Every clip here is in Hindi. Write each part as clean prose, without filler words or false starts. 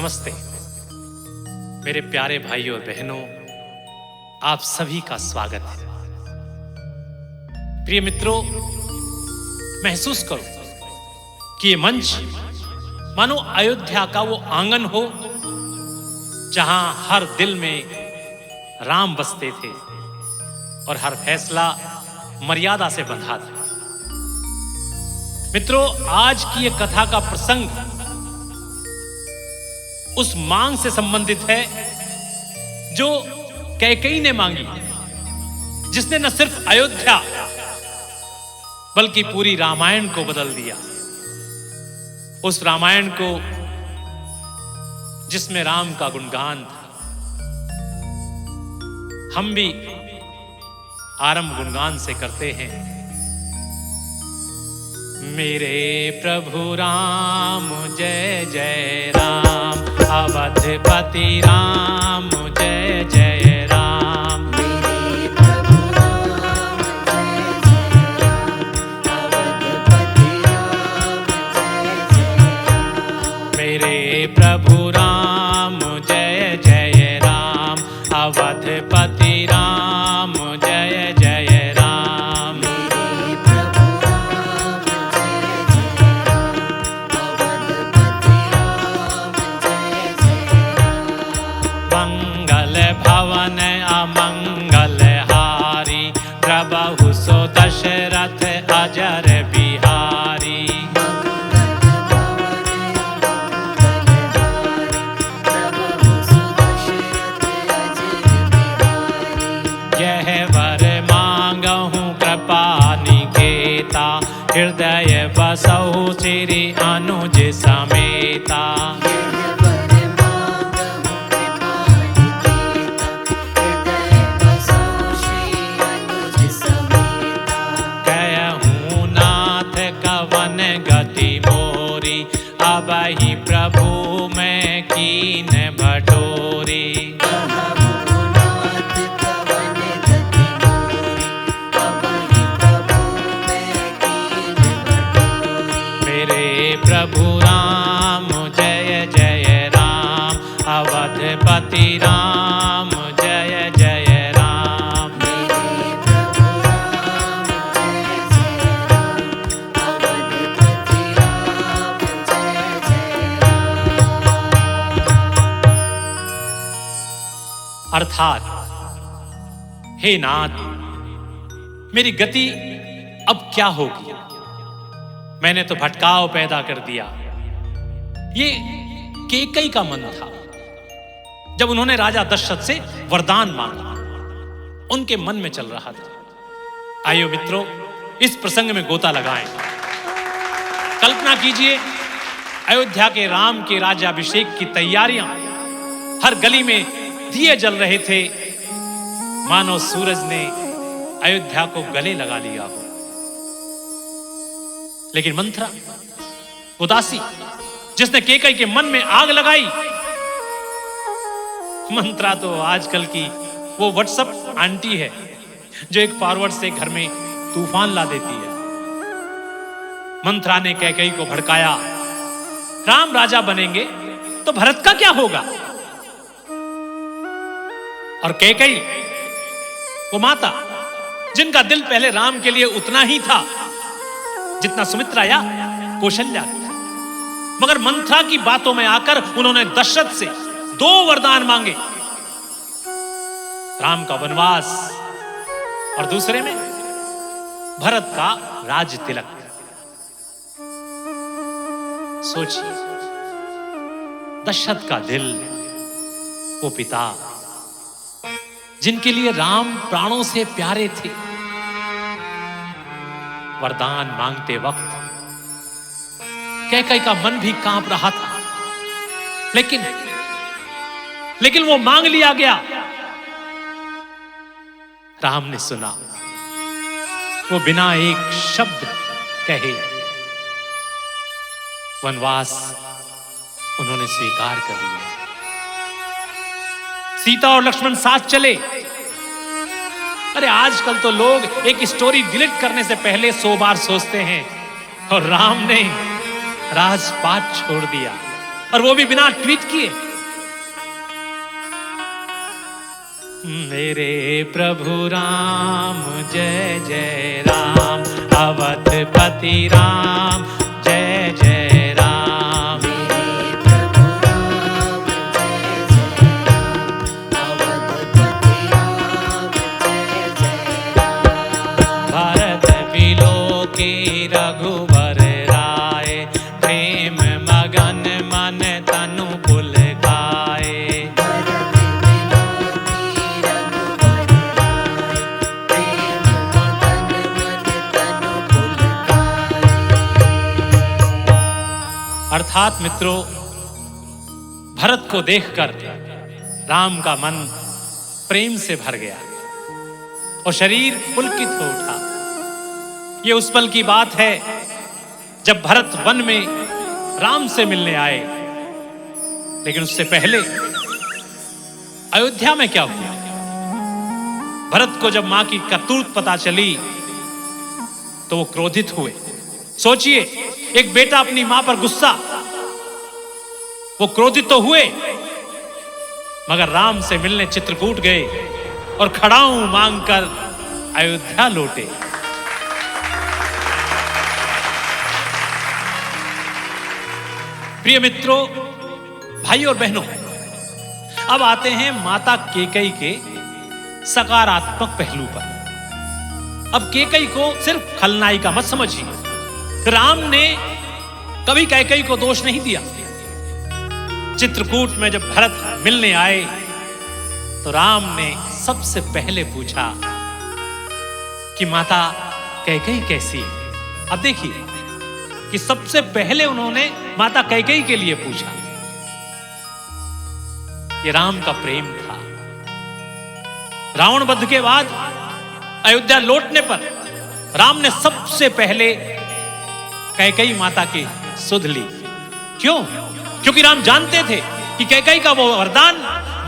नमस्ते मेरे प्यारे भाइयों और बहनों, आप सभी का स्वागत है। प्रिय मित्रों, महसूस करो कि ये मंच मानो अयोध्या का वो आंगन हो जहां हर दिल में राम बसते थे और हर फैसला मर्यादा से बंधा था। मित्रों, आज की ये कथा का प्रसंग उस मांग से संबंधित है जो कैकेयी ने मांगी, जिसने न सिर्फ अयोध्या बल्कि पूरी रामायण को बदल दिया। उस रामायण को जिसमें राम का गुणगान था। हम भी आरंभ गुणगान से करते हैं। मेरे प्रभु राम जय जय राम, अवधपति राम जय जय राम। मेरे प्रभु राम जय जय राम, अवधपति राम जय जय राम। मेरे प्रभु राम जय जय राम, अवधपति राम जय जय राम। मेरे प्रभु राम जय जय राम, अवधपति राम जय जय राम। मंगल भवन अमंगल हारी, प्रभु सो दशरथ अजर बिहारी। यह वर मांगहु कृपा निकेता, हृदय बसहु श्री अनुज समेता। कहूँ नाथ कवन गति मोरी, अबहि प्रभु मैं कीन भटोरी। मेरे प्रभु राम जय जय राम, अवधपति राम जय जय राम। मेरे प्रभु राम जय जय राम, अवधपति राम जय जय राम। अर्थात, हे नाथ, मेरी गति अब क्या होगी? मैंने तो भटकाव पैदा कर दिया। ये कैकेयी का मन था। जब उन्होंने राजा दशरथ से वरदान मांगा, उनके मन में चल रहा था। आइए मित्रों, इस प्रसंग में गोता लगाएं। कल्पना कीजिए, अयोध्या के राम के राज्याभिषेक की तैयारियां, हर गली में दिए जल रहे थे, मानो सूरज ने अयोध्या को गले लगा लिया हो। लेकिन मंथरा, उदासी, जिसने कैकेयी के मन में आग लगाई, मंथरा तो आजकल की वो व्हाट्सएप आंटी है जो एक फॉरवर्ड से घर में तूफान ला देती है। मंथरा ने कैकेयी को भड़काया, राम राजा बनेंगे तो भरत का क्या होगा? और कैकेयी, वो माता जिनका दिल पहले राम के लिए उतना ही था जितना सुमित्रा या कौशल्या था, मगर मंथरा की बातों में आकर उन्होंने दशरथ से 2 वरदान मांगे। राम का वनवास और दूसरे में भरत का राज तिलक। सोचिए, दशरथ का दिल, वो पिता जिनके लिए राम प्राणों से प्यारे थे, वरदान मांगते वक्त कैकेयी का मन भी कांप रहा था। लेकिन वो मांग लिया गया। राम ने सुना, वो बिना एक शब्द कहे वनवास उन्होंने स्वीकार कर लिया। सीता और लक्ष्मण साथ चले। अरे आजकल तो लोग एक स्टोरी डिलीट करने से पहले 100 बार सोचते हैं, और राम ने राजपाट छोड़ दिया और वो भी बिना ट्वीट किए। मेरे प्रभु राम जय जय राम, अवधपति राम जय जय राम। मेरे प्रभु राम जय जय राम, अवधपति राम जय जय राम। भरत बिलोकी रघुवर राय, प्रेम मगन मन तनु पुल गाए। भरत बिलोकी रघुवर राय, प्रेम मगन मन तनु पुल गाए। अर्थात मित्रों, भरत को देखकर राम का मन प्रेम से भर गया और शरीर पुलकित हो उठा। ये उस पल की बात है जब भरत वन में राम से मिलने आए, लेकिन उससे पहले अयोध्या में क्या हुआ? भरत को जब मां की करतूत पता चली तो वो क्रोधित हुए। सोचिए, एक बेटा अपनी मां पर गुस्सा, वो क्रोधित तो हुए, मगर राम से मिलने चित्रकूट गए और खड़ाऊं मांगकर अयोध्या लौटे। प्रिय मित्रों, भाई और बहनों, अब आते हैं माता कैकेयी के सकारात्मक पहलू पर। अब कैकेयी को सिर्फ खलनायिका मत समझिए। राम ने कभी कैकेयी को दोष नहीं दिया। चित्रकूट में जब भरत मिलने आए तो राम ने सबसे पहले पूछा कि माता कैकेयी कैसी है। अब देखिए कि सबसे पहले उन्होंने माता कैकेयी के लिए पूछा। ये राम का प्रेम था। रावण वध के बाद अयोध्या लौटने पर राम ने सबसे पहले कैकेयी माता की सुध ली। क्यों? क्योंकि राम जानते थे कि कैकेयी का वो वरदान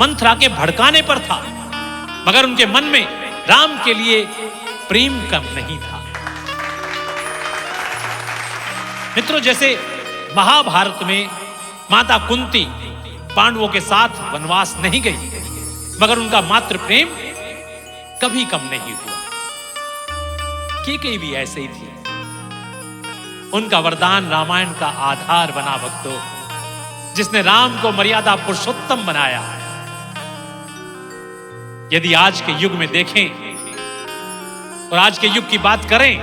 मंथरा के भड़काने पर था, मगर उनके मन में राम के लिए प्रेम कम नहीं था। मित्रों, जैसे महाभारत में माता कुंती पांडवों के साथ वनवास नहीं गई, मगर उनका मातृ प्रेम कभी कम नहीं हुआ। कैकेयी भी ऐसे ही थी। उनका वरदान रामायण का आधार बना भक्तों, जिसने राम को मर्यादा पुरुषोत्तम बनाया। यदि आज के युग में देखें और आज के युग की बात करें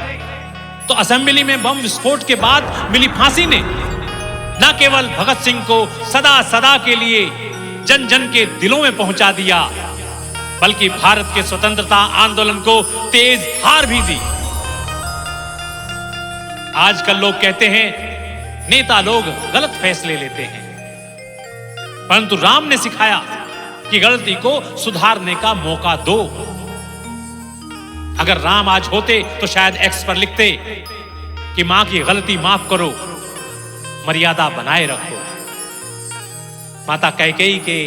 तो असेंबली में बम विस्फोट के बाद मिली फांसी ने न केवल भगत सिंह को सदा सदा के लिए जन जन के दिलों में पहुंचा दिया, बल्कि भारत के स्वतंत्रता आंदोलन को तेज धार भी दी। आजकल लोग कहते हैं नेता लोग गलत फैसले लेते हैं, परंतु राम ने सिखाया कि गलती को सुधारने का मौका दो। अगर राम आज होते तो शायद एक्स पर लिखते कि मां की गलती माफ करो, मर्यादा बनाए रखो। माता कैकेयी के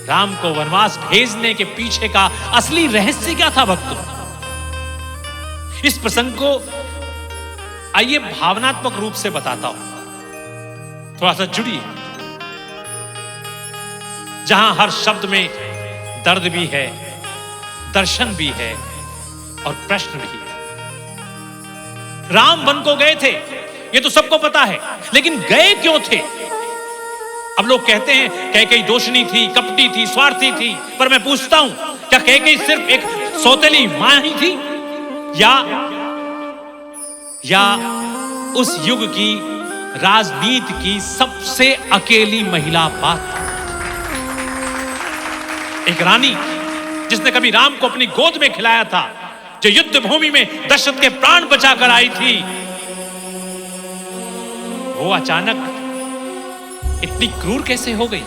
राम को वनवास भेजने के पीछे का असली रहस्य क्या था भक्तों? इस प्रसंग को आइए भावनात्मक रूप से बताता हूं, थोड़ा सा जुड़िए। जहां हर शब्द में दर्द भी है, दर्शन भी है और प्रश्न भी है। राम वन को गए थे, ये तो सबको पता है, लेकिन गए क्यों थे? अब लोग कहते हैं कैकेयी दोषणी थी, कपटी थी, स्वार्थी थी, पर मैं पूछता हूं, क्या कैकेयी सिर्फ एक सौतेली मां ही थी या उस युग की राजनीति की सबसे अकेली महिला बात? एक रानी जिसने कभी राम को अपनी गोद में खिलाया था, जो युद्ध भूमि में दशरथ के प्राण बचाकर आई थी, वो अचानक इतनी क्रूर कैसे हो गई?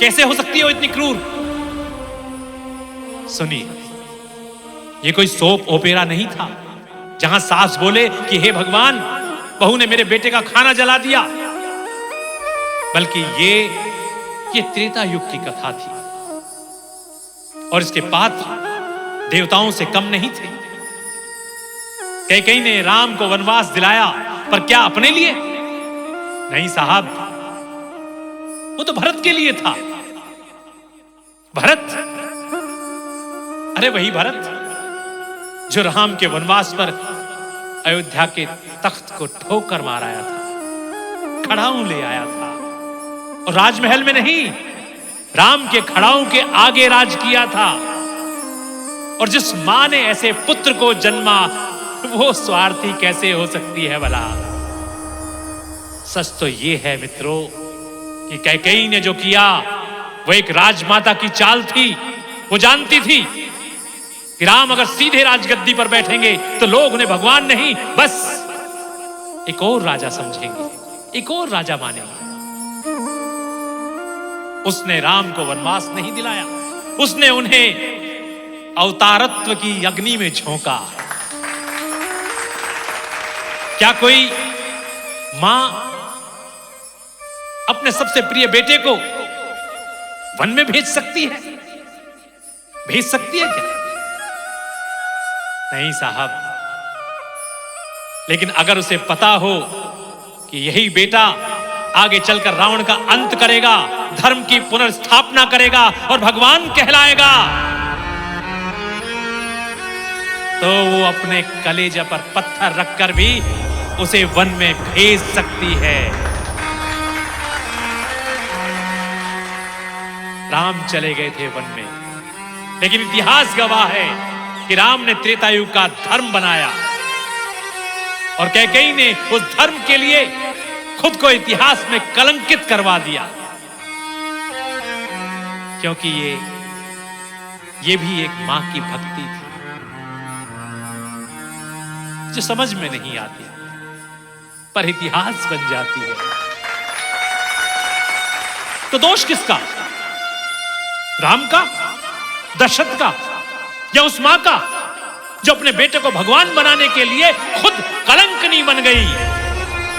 कैसे हो सकती है वो इतनी क्रूर? सुनिए, ये कोई सोप ओपेरा नहीं था जहां सास बोले कि हे भगवान, बहू ने मेरे बेटे का खाना जला दिया, बल्कि ये त्रेता युग की कथा थी और इसके पात्र देवताओं से कम नहीं थे। कैकेयी ने राम को वनवास दिलाया, पर क्या अपने लिए? नहीं साहब, वो तो भरत के लिए था। भरत, अरे वही भरत जो राम के वनवास पर अयोध्या के तख्त को ठोकर मार आया था, खड़ाऊ ले आया था, और राजमहल में नहीं, राम के खड़ाऊ के आगे राज किया था। और जिस मां ने ऐसे पुत्र को जन्मा, वो स्वार्थी कैसे हो सकती है भला? सच तो ये है मित्रों कि कैकेयी ने जो किया वो एक राजमाता की चाल थी। वो जानती थी कि राम अगर सीधे राजगद्दी पर बैठेंगे तो लोग उन्हें भगवान नहीं, बस एक और राजा समझेंगे, एक और राजा मानेंगे। उसने राम को वनवास नहीं दिलाया, उसने उन्हें अवतारत्व की अग्नि में झोंका। क्या कोई मां अपने सबसे प्रिय बेटे को वन में भेज सकती है? भेज सकती है क्या? नहीं साहब। लेकिन अगर उसे पता हो कि यही बेटा आगे चलकर रावण का अंत करेगा, धर्म की पुनर्स्थापना करेगा और भगवान कहलाएगा, तो वो अपने कलेजे पर पत्थर रखकर भी उसे वन में भेज सकती है। राम चले गए थे वन में, लेकिन इतिहास गवाह है कि राम ने त्रेतायुग का धर्म बनाया और कैकेयी ने उस धर्म के लिए खुद को इतिहास में कलंकित करवा दिया, क्योंकि ये भी एक मां की भक्ति थी जो समझ में नहीं आती पर इतिहास बन जाती है। तो दोष किसका? राम का, दशरथ का, या उस मां का जो अपने बेटे को भगवान बनाने के लिए खुद कलंकनी बन गई?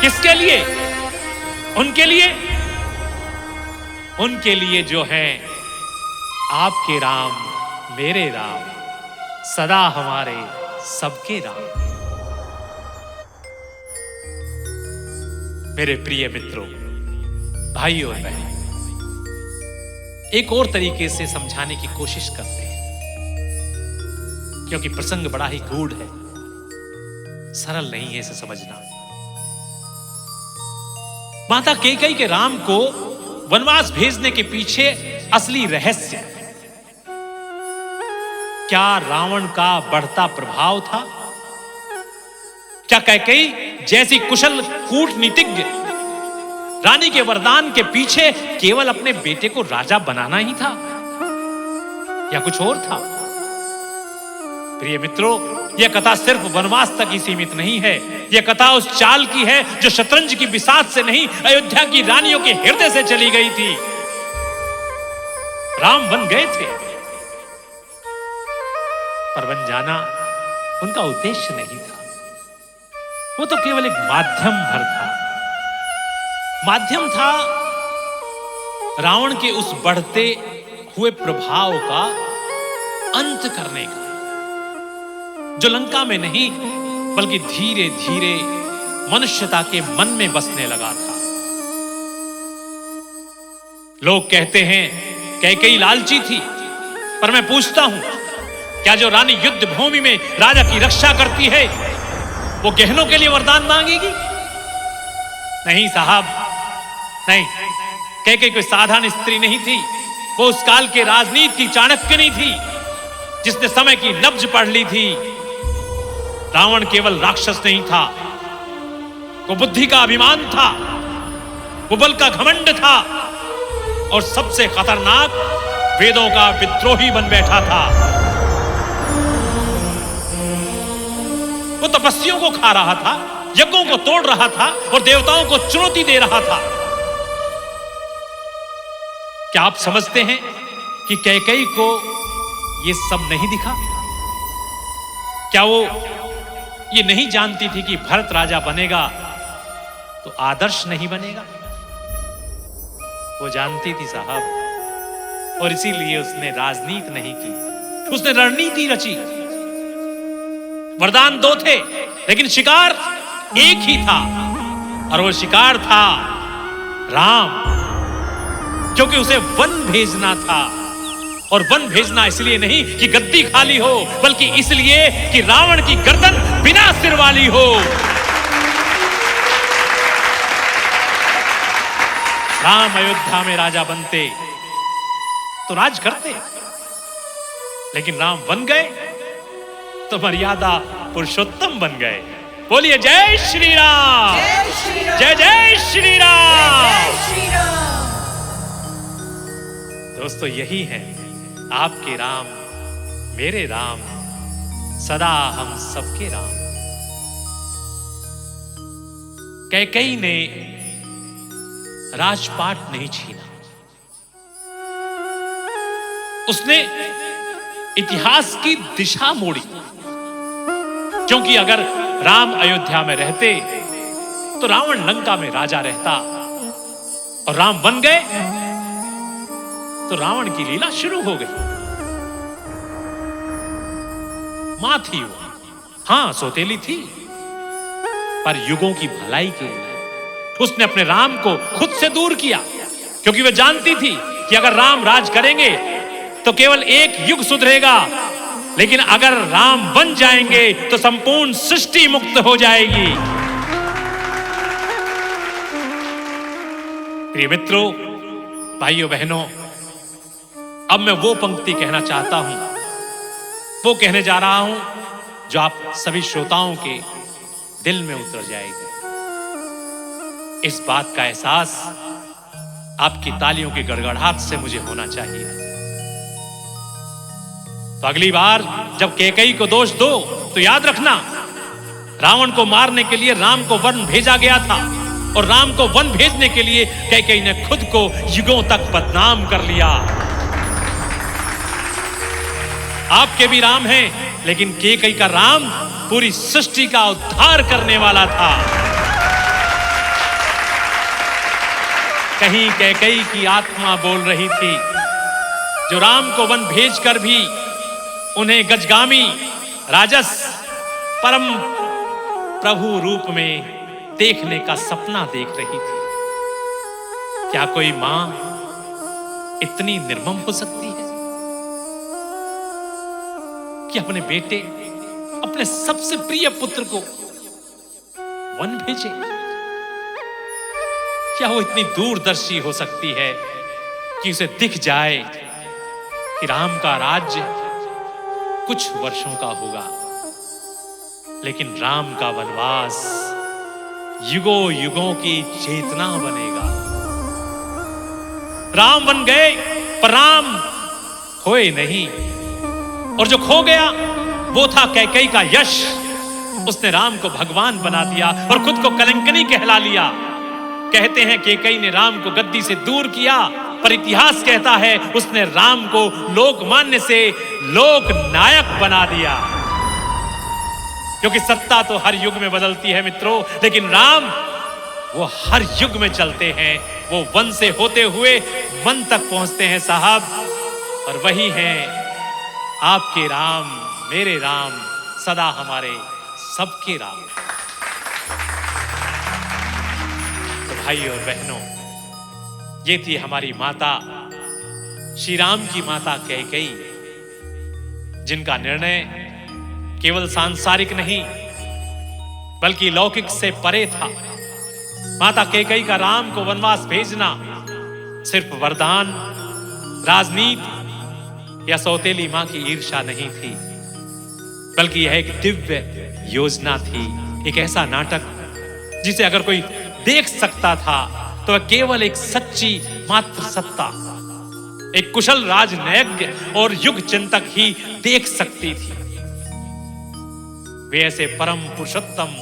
किसके लिए? उनके लिए, उनके लिए जो हैं आपके राम, मेरे राम, सदा हमारे सबके राम। मेरे प्रिय मित्रों, भाइयों और बहनों, एक और तरीके से समझाने की कोशिश करते हैं, क्योंकि प्रसंग बड़ा ही गूढ़ है, सरल नहीं है इसे समझना। माता कैकेयी के राम को वनवास भेजने के पीछे असली रहस्य क्या रावण का बढ़ता प्रभाव था? क्या कैकेयी जैसी कुशल कूटनीतिज्ञ रानी के वरदान के पीछे केवल अपने बेटे को राजा बनाना ही था, या कुछ और था? प्रिय मित्रों, यह कथा सिर्फ वनवास तक ही सीमित नहीं है। यह कथा उस चाल की है जो शतरंज की बिसात से नहीं, अयोध्या की रानियों के हृदय से चली गई थी। राम बन गए थे, पर बन जाना उनका उद्देश्य नहीं था। वो तो केवल एक माध्यम भर था, माध्यम था रावण के उस बढ़ते हुए प्रभाव का अंत करने का, जो लंका में नहीं बल्कि धीरे धीरे मनुष्यता के मन में बसने लगा था। लोग कहते हैं कैकेयी लालची थी, पर मैं पूछता हूं, क्या जो रानी युद्ध भूमि में राजा की रक्षा करती है वो गहनों के लिए वरदान मांगेगी? नहीं साहब, नहीं। कैकेयी कोई साधारण स्त्री नहीं थी, वो उस काल के राजनीति की चाणक्यनी थी, जिसने समय की नब्ज पढ़ ली थी। रावण केवल राक्षस नहीं था, वो बुद्धि का अभिमान था, वो बल का घमंड था, और सबसे खतरनाक वेदों का विद्रोही बन बैठा था। वो तपस्वियों को खा रहा था, यज्ञों को तोड़ रहा था और देवताओं को चुनौती दे रहा था। क्या आप समझते हैं कि कैकेयी को यह सब नहीं दिखा? क्या वो ये नहीं जानती थी कि भरत राजा बनेगा तो आदर्श नहीं बनेगा? वो जानती थी साहब, और इसीलिए उसने राजनीति नहीं की, उसने रणनीति रची। वरदान दो थे, लेकिन शिकार एक ही था, और वो शिकार था राम। क्योंकि उसे वन भेजना था। और वन भेजना इसलिए नहीं कि गद्दी खाली हो, बल्कि इसलिए कि रावण की गर्दन बिना सिर वाली हो। राम अयोध्या में राजा बनते तो राज करते, लेकिन राम बन गए तो मर्यादा पुरुषोत्तम बन गए। बोलिए जय श्री राम, जय जय श्री राम। दोस्तों, यही है आपके राम, मेरे राम, सदा हम सबके राम। कैकेयी ने राजपाट नहीं छीना, उसने इतिहास की दिशा मोड़ी। क्योंकि अगर राम अयोध्या में रहते तो रावण लंका में राजा रहता, और राम बन गए तो रावण की लीला शुरू हो गई। मां थी वो, हां सौतेली थी, पर युगों की भलाई के लिए उसने अपने राम को खुद से दूर किया। क्योंकि वह जानती थी कि अगर राम राज करेंगे तो केवल एक युग सुधरेगा, लेकिन अगर राम बन जाएंगे तो संपूर्ण सृष्टि मुक्त हो जाएगी। प्रिय मित्रों, भाइयों बहनों, अब मैं वो पंक्ति कहना चाहता हूं, वो कहने जा रहा हूं जो आप सभी श्रोताओं के दिल में उतर जाएगी। इस बात का एहसास आपकी तालियों की गड़गड़ाहट से मुझे होना चाहिए। तो अगली बार जब कैकेयी को दोष दो तो याद रखना, रावण को मारने के लिए राम को वन भेजा गया था, और राम को वन भेजने के लिए कैकेयी ने खुद को युगों तक बदनाम कर लिया। आपके भी राम हैं, लेकिन कैकेयी का राम पूरी सृष्टि का उद्धार करने वाला था। कहीं कैकेयी की आत्मा बोल रही थी, जो राम को वन भेजकर भी उन्हें गजगामी राजस परम प्रभु रूप में देखने का सपना देख रही थी। क्या कोई मां इतनी निर्मम हो सकती है कि अपने बेटे, अपने सबसे प्रिय पुत्र को वन भेजे? क्या वो इतनी दूरदर्शी हो सकती है कि उसे दिख जाए कि राम का राज्य कुछ वर्षों का होगा, लेकिन राम का वनवास युगों युगों की चेतना बनेगा। राम बन गए पर राम खोए नहीं, और जो खो गया वो था कैकेयी का यश। उसने राम को भगवान बना दिया और खुद को कलंकनी कहला लिया। कहते हैं कैकेयी ने राम को गद्दी से दूर किया, पर इतिहास कहता है उसने राम को लोकमान्य से लोक नायक बना दिया। क्योंकि सत्ता तो हर युग में बदलती है मित्रों, लेकिन राम वो हर युग में चलते हैं। वो वन से होते हुए मन तक पहुंचते हैं साहब, और वही हैं आपके राम, मेरे राम, सदा हमारे सबके राम। तो भाइयों और बहनों, ये थी हमारी माता, श्री राम की माता कैकेयी, जिनका निर्णय केवल सांसारिक नहीं बल्कि लौकिक से परे था। माता कैकेयी का राम को वनवास भेजना सिर्फ वरदान, राजनीति या सौतेली मां की ईर्ष्या नहीं थी, बल्कि यह एक दिव्य योजना थी, एक ऐसा नाटक जिसे अगर कोई देख सकता था तो वह केवल एक सच्ची मात्र सत्ता, एक कुशल राजनयज्ञ और युग चिंतक ही देख सकती थी। वे ऐसे परम पुरुषोत्तम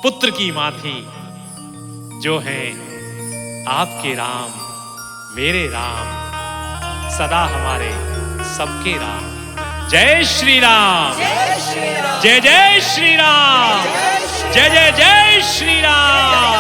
पुत्र की मां थी, जो हैं आपके राम, मेरे राम, सदा हमारे सबके राम। जय श्री राम, जय जय श्री राम, जय जय जय श्री राम।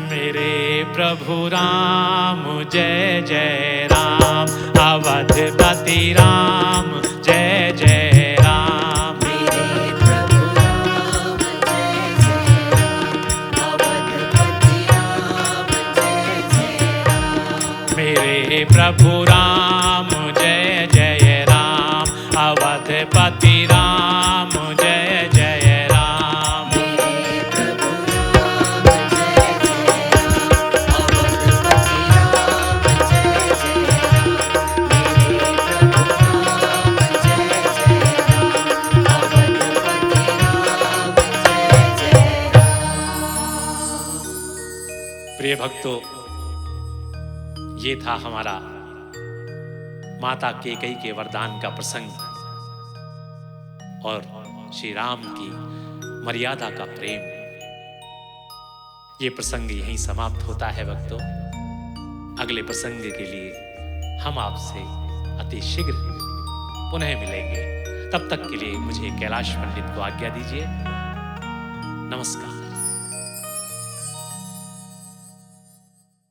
मेरे प्रभु राम जय जय राम, अवधपति राम जय जय राम। मेरे प्रभु राम जय जय राम, अवधपति राम जय जय प्रिय भक्तों, ये था हमारा माता कैकेयी के वरदान का प्रसंग और श्री राम की मर्यादा का प्रेम। ये प्रसंग यहीं समाप्त होता है भक्तों। अगले प्रसंग के लिए हम आपसे अति शीघ्र पुनः मिलेंगे। तब तक के लिए मुझे कैलाश पंडित को आज्ञा दीजिए। नमस्कार।